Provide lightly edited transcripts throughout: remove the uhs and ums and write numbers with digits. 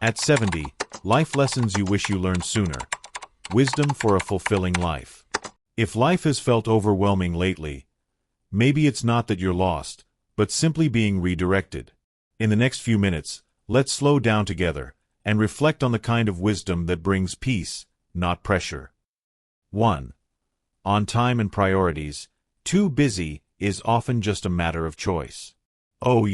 At 70, life lessons you wish you learned sooner. Wisdom for a fulfilling life. If life has felt overwhelming lately, maybe it's not that you're lost, but simply being redirected. In the next few minutes, let's slow down together and reflect on the kind of wisdom that brings peace, not pressure. 1. On time and priorities. Too busy is often just a matter of choice. Oh,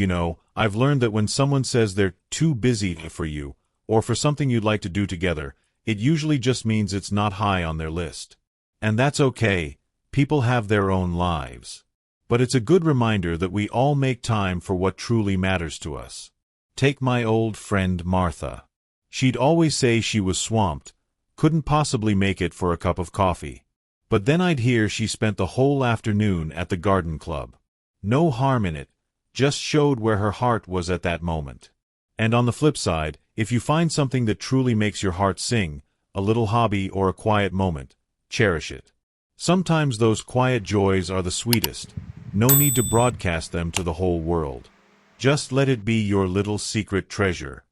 I've learned that when someone says they're too busy for you, or for something you'd like to do together, it usually just means it's not high on their list. And that's okay, people have their own lives. But it's a good reminder that we all make time for what truly matters to us. Take my old friend Martha. She'd always say she was swamped, couldn't possibly make it for a cup of coffee. But then I'd hear she spent the whole afternoon at the garden club. No harm in it, just showed where her heart was at that moment. And on the flip side, if you find something that truly makes your heart sing, a little hobby or a quiet moment, cherish it. Sometimes those quiet joys are the sweetest. No need to broadcast them to the whole world. Just let it be your little secret treasure.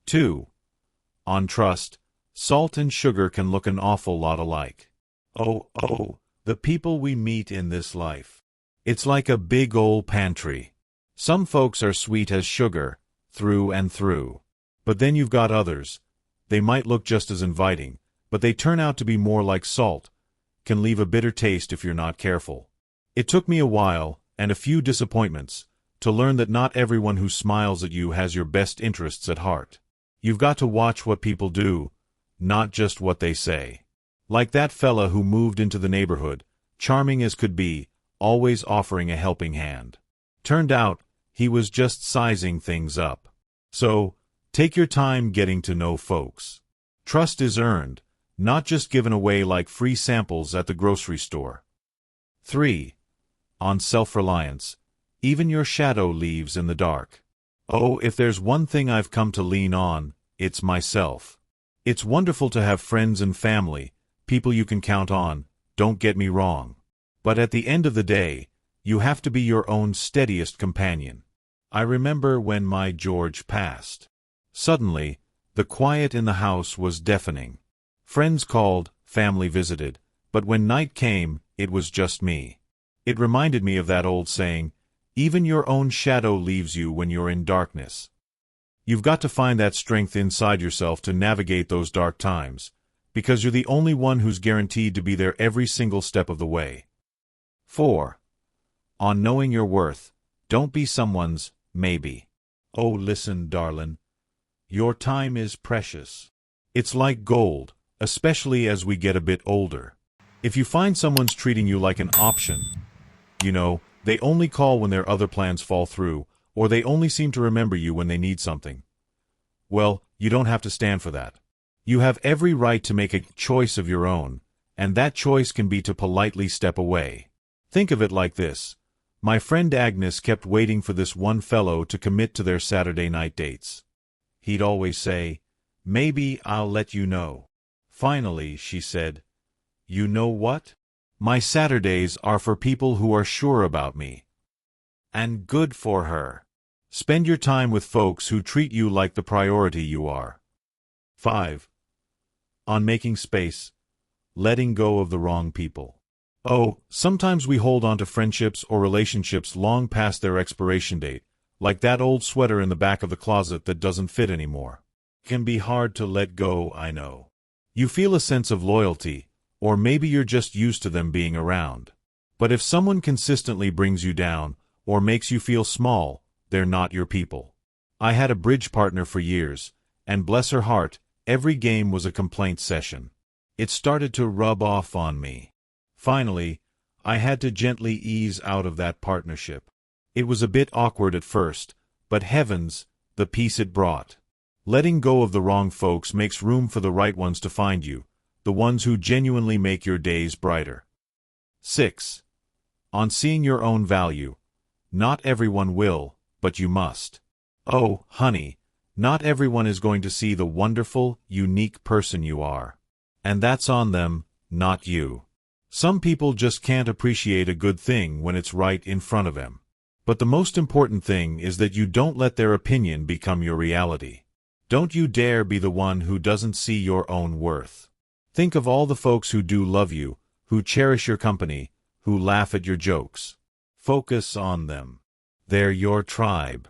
2. On trust. Salt and sugar can look an awful lot alike. Oh, the people we meet in this life. It's like a big old pantry. Some folks are sweet as sugar, through and through. But then you've got others. They might look just as inviting, but they turn out to be more like salt, can leave a bitter taste if you're not careful. It took me a while, and a few disappointments, to learn that not everyone who smiles at you has your best interests at heart. You've got to watch what people do, not just what they say. Like that fella who moved into the neighborhood, charming as could be, always offering a helping hand. Turned out, he was just sizing things up. So, take your time getting to know folks. Trust is earned, not just given away like free samples at the grocery store. 3. On self-reliance. Even your shadow leaves in the dark. Oh, if there's one thing I've come to lean on, it's myself. It's wonderful to have friends and family, people you can count on, don't get me wrong. But at the end of the day, you have to be your own steadiest companion. I remember when my George passed. Suddenly, the quiet in the house was deafening. Friends called, family visited, but when night came, it was just me. It reminded me of that old saying, even your own shadow leaves you when you're in darkness. You've got to find that strength inside yourself to navigate those dark times, because you're the only one who's guaranteed to be there every single step of the way. 4. On knowing your worth. Don't be someone's maybe. Oh, listen, darling. Your time is precious. It's like gold, especially as we get a bit older. If you find someone's treating you like an option, they only call when their other plans fall through, or they only seem to remember you when they need something. Well, you don't have to stand for that. You have every right to make a choice of your own, and that choice can be to politely step away. Think of it like this. My friend Agnes kept waiting for this one fellow to commit to their Saturday night dates. He'd always say, maybe I'll let you know. Finally, she said, you know what? My Saturdays are for people who are sure about me. And good for her. Spend your time with folks who treat you like the priority you are. 5. On making space. Letting go of the wrong people. Oh, sometimes we hold on to friendships or relationships long past their expiration date, like that old sweater in the back of the closet that doesn't fit anymore. It can be hard to let go, I know. You feel a sense of loyalty, or maybe you're just used to them being around. But if someone consistently brings you down, or makes you feel small, they're not your people. I had a bridge partner for years, and bless her heart, every game was a complaint session. It started to rub off on me. Finally, I had to gently ease out of that partnership. It was a bit awkward at first, but heavens, the peace it brought. Letting go of the wrong folks makes room for the right ones to find you, the ones who genuinely make your days brighter. 6. On seeing your own value. Not everyone will, but you must. Oh, honey, not everyone is going to see the wonderful, unique person you are. And that's on them, not you. Some people just can't appreciate a good thing when it's right in front of them. But the most important thing is that you don't let their opinion become your reality. Don't you dare be the one who doesn't see your own worth. Think of all the folks who do love you, who cherish your company, who laugh at your jokes. Focus on them. They're your tribe.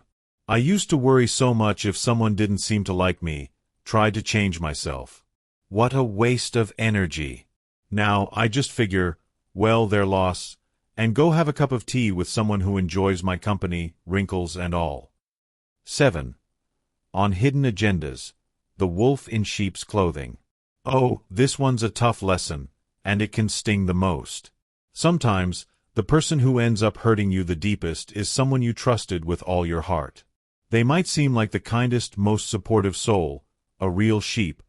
I used to worry so much if someone didn't seem to like me, tried to change myself. What a waste of energy. Now, I just figure, well, their loss, and go have a cup of tea with someone who enjoys my company, wrinkles and all. 7. On hidden agendas. The wolf in sheep's clothing. Oh, this one's a tough lesson, and it can sting the most. Sometimes, the person who ends up hurting you the deepest is someone you trusted with all your heart. They might seem like the kindest, most supportive soul, a real sheep,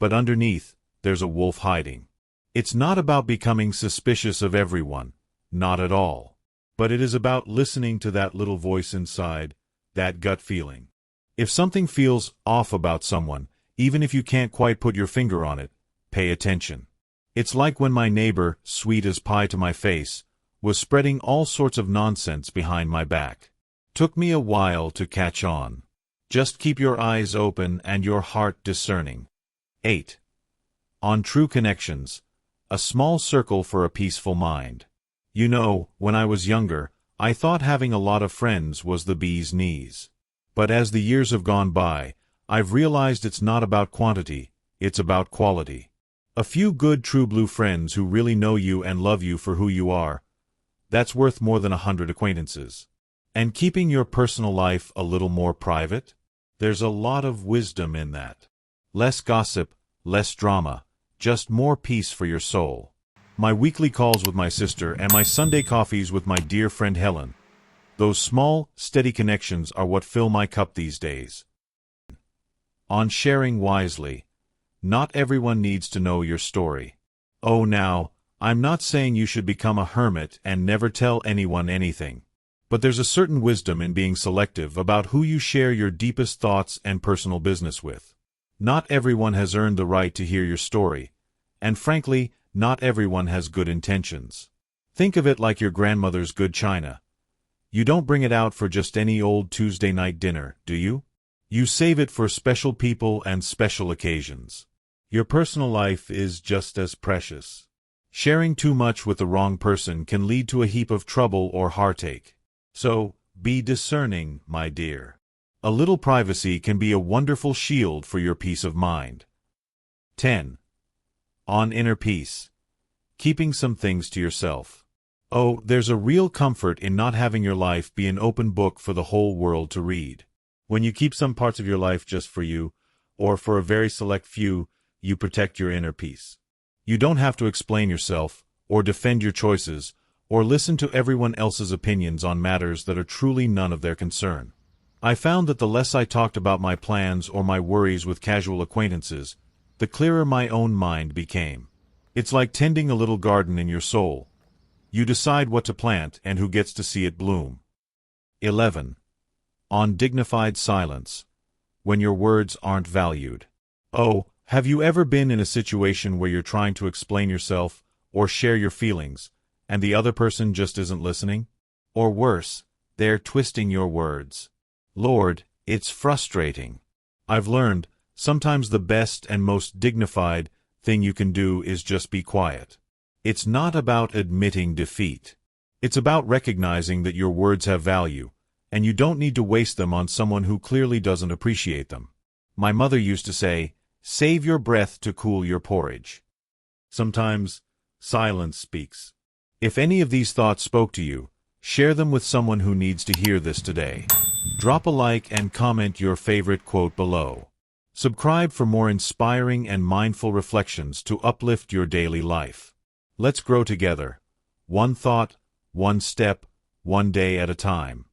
but underneath, there's a wolf hiding. It's not about becoming suspicious of everyone, not at all. But it is about listening to that little voice inside, that gut feeling. If something feels off about someone, even if you can't quite put your finger on it, pay attention. It's like when my neighbor, sweet as pie to my face, was spreading all sorts of nonsense behind my back. Took me a while to catch on. Just keep your eyes open and your heart discerning. 8. On true connections. A small circle for a peaceful mind. You know, when I was younger, I thought having a lot of friends was the bee's knees. But as the years have gone by, I've realized it's not about quantity, it's about quality. A few good true blue friends who really know you and love you for who you are, that's worth more than 100 acquaintances. And keeping your personal life a little more private? There's a lot of wisdom in that. Less gossip, less drama, just more peace for your soul. My weekly calls with my sister and my Sunday coffees with my dear friend Helen. Those small, steady connections are what fill my cup these days. On sharing wisely. Not everyone needs to know your story. Oh, now, I'm not saying you should become a hermit and never tell anyone anything. But there's a certain wisdom in being selective about who you share your deepest thoughts and personal business with. Not everyone has earned the right to hear your story, and frankly, not everyone has good intentions. Think of it like your grandmother's good china. You don't bring it out for just any old Tuesday night dinner, do you? You save it for special people and special occasions. Your personal life is just as precious. Sharing too much with the wrong person can lead to a heap of trouble or heartache. So, be discerning, my dear. A little privacy can be a wonderful shield for your peace of mind. 10. On inner peace. Keeping some things to yourself. Oh, there's a real comfort in not having your life be an open book for the whole world to read. When you keep some parts of your life just for you, or for a very select few, you protect your inner peace. You don't have to explain yourself, or defend your choices, or listen to everyone else's opinions on matters that are truly none of their concern. I found that the less I talked about my plans or my worries with casual acquaintances, the clearer my own mind became. It's like tending a little garden in your soul. You decide what to plant and who gets to see it bloom. 11. On dignified silence. When your words aren't valued. Oh, have you ever been in a situation where you're trying to explain yourself or share your feelings, and the other person just isn't listening? Or worse, they're twisting your words. Lord, it's frustrating. I've learned, sometimes the best and most dignified thing you can do is just be quiet. It's not about admitting defeat. It's about recognizing that your words have value, and you don't need to waste them on someone who clearly doesn't appreciate them. My mother used to say, "Save your breath to cool your porridge." Sometimes, silence speaks. If any of these thoughts spoke to you, share them with someone who needs to hear this today. Drop a like and comment your favorite quote below. Subscribe for more inspiring and mindful reflections to uplift your daily life. Let's grow together. One thought, one step, one day at a time.